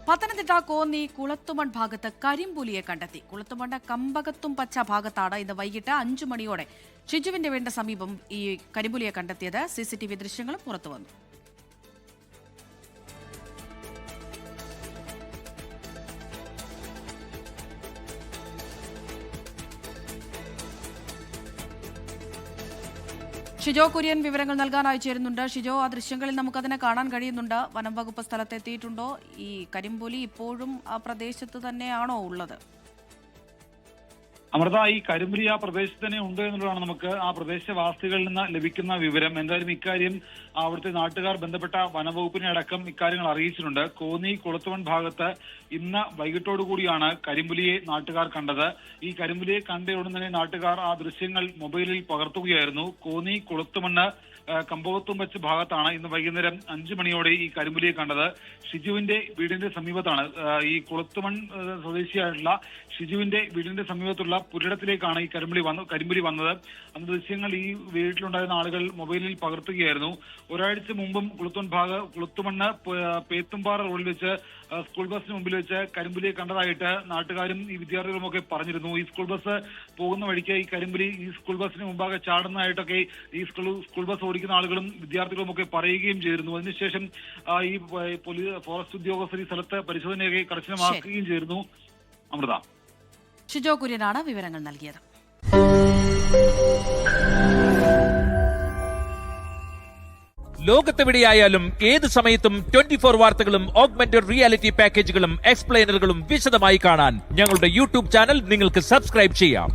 പത്തനംതിട്ട കോന്നി കുളത്തുമൺ ഭാഗത്ത് കരിമ്പുലിയെ കണ്ടെത്തി. കുളത്തുമണ്ണ് കമ്പകത്തും പച്ച ഭാഗത്താണ് ഇന്ന് വൈകിട്ട് 5 മണിയോടെ ഷിജുവിന്റെ വീടിന് സമീപം ഈ കരിമ്പുലിയെ കണ്ടെത്തിയത്. CCTV ദൃശ്യങ്ങളും പുറത്തുവന്നു. ഷിജോ കുര്യൻ വിവരങ്ങൾ നൽകാനായി ചേരുന്നുണ്ട്. ഷിജോ, ആ ദൃശ്യങ്ങളിൽ നമുക്കതിനെ കാണാൻ കഴിയുന്നുണ്ട്. വനം വകുപ്പ് സ്ഥലത്തെത്തിയിട്ടുണ്ടോ? ഈ കരിമ്പുലി ഇപ്പോഴും ആ പ്രദേശത്ത് തന്നെയാണോ ഉള്ളത്? അമൃത, ഈ കരിമ്പുലി ആ പ്രദേശത്ത് തന്നെ ഉണ്ട് എന്നുള്ളതാണ് നമുക്ക് ആ പ്രദേശവാസികളിൽ നിന്ന് ലഭിക്കുന്ന വിവരം. എന്തായാലും ഇക്കാര്യം അവിടുത്തെ നാട്ടുകാർ ബന്ധപ്പെട്ട വനവകുപ്പിനെ അടക്കം ഇക്കാര്യങ്ങൾ അറിയിച്ചിട്ടുണ്ട്. കോന്നി കുളത്തുമൺ ഭാഗത്ത് ഇന്ന് വൈകിട്ടോടുകൂടിയാണ് കരിമ്പുലിയെ നാട്ടുകാർ കണ്ടത്. ഈ കരിമ്പുലിയെ കണ്ടയുടൻ തന്നെ നാട്ടുകാർ ആ ദൃശ്യങ്ങൾ മൊബൈലിൽ പകർത്തുകയായിരുന്നു. കോന്നി കുളത്തുമണ്ണ് കമ്പകത്തും വെച്ച് ഭാഗത്താണ് ഇന്ന് വൈകുന്നേരം 5 മണിയോടെ ഈ കരിമ്പുലിയെ കണ്ടത്. ഷിജുവിന്റെ വീടിന്റെ സമീപത്താണ്. ഈ കുളത്തുമൺ സ്വദേശിയായിട്ടുള്ള ഷിജുവിന്റെ വീടിന്റെ സമീപത്തുള്ള പുരയിടത്തിലേക്കാണ് ഈ കരിമ്പുലി വന്നത്. അന്ന് ദൃശ്യങ്ങൾ ഈ വീട്ടിലുണ്ടായിരുന്ന ആളുകൾ മൊബൈലിൽ പകർത്തുകയായിരുന്നു. ഒരാഴ്ച മുമ്പും കുളത്തുമണ്ണ് പേത്തുംപാറ റോഡിൽ വെച്ച് സ്കൂൾ ബസിന് മുമ്പിൽ വെച്ച് കരിമ്പുലിയെ കണ്ടതായിട്ട് നാട്ടുകാരും ഈ വിദ്യാർത്ഥികളുമൊക്കെ പറഞ്ഞിരുന്നു. ഈ സ്കൂൾ ബസ് പോകുന്ന വഴിക്ക് ഈ കരിമ്പുലി ഈ സ്കൂൾ ബസിന് മുമ്പാകെ ചാടുന്നതായിട്ടൊക്കെ ഈ സ്കൂൾ ബസ് ഓടിക്കുന്ന ആളുകളും വിദ്യാർത്ഥികളും ഒക്കെ പറയുകയും ചെയ്തിരുന്നു. അതിനുശേഷം ഈ ഫോറസ്റ്റ് ഉദ്യോഗസ്ഥർ ഈ സ്ഥലത്ത് പരിശോധനയൊക്കെ കർശനമാക്കുകയും ചെയ്തിരുന്നു. അമൃത, ഷിജോ കുര്യനാണ് വിവരങ്ങൾ നൽകിയത്. ലോകത്തെവിടെയായാലും ഏത് സമയത്തും 24 വാർത്തകളും ഓഗ്മെന്റഡ് റിയാലിറ്റി പാക്കേജുകളും എക്സ്പ്ലെയിനറുകളും വിശദമായി കാണാൻ ഞങ്ങളുടെ YouTube ചാനൽ നിങ്ങൾക്ക് സബ്സ്ക്രൈബ് ചെയ്യാം.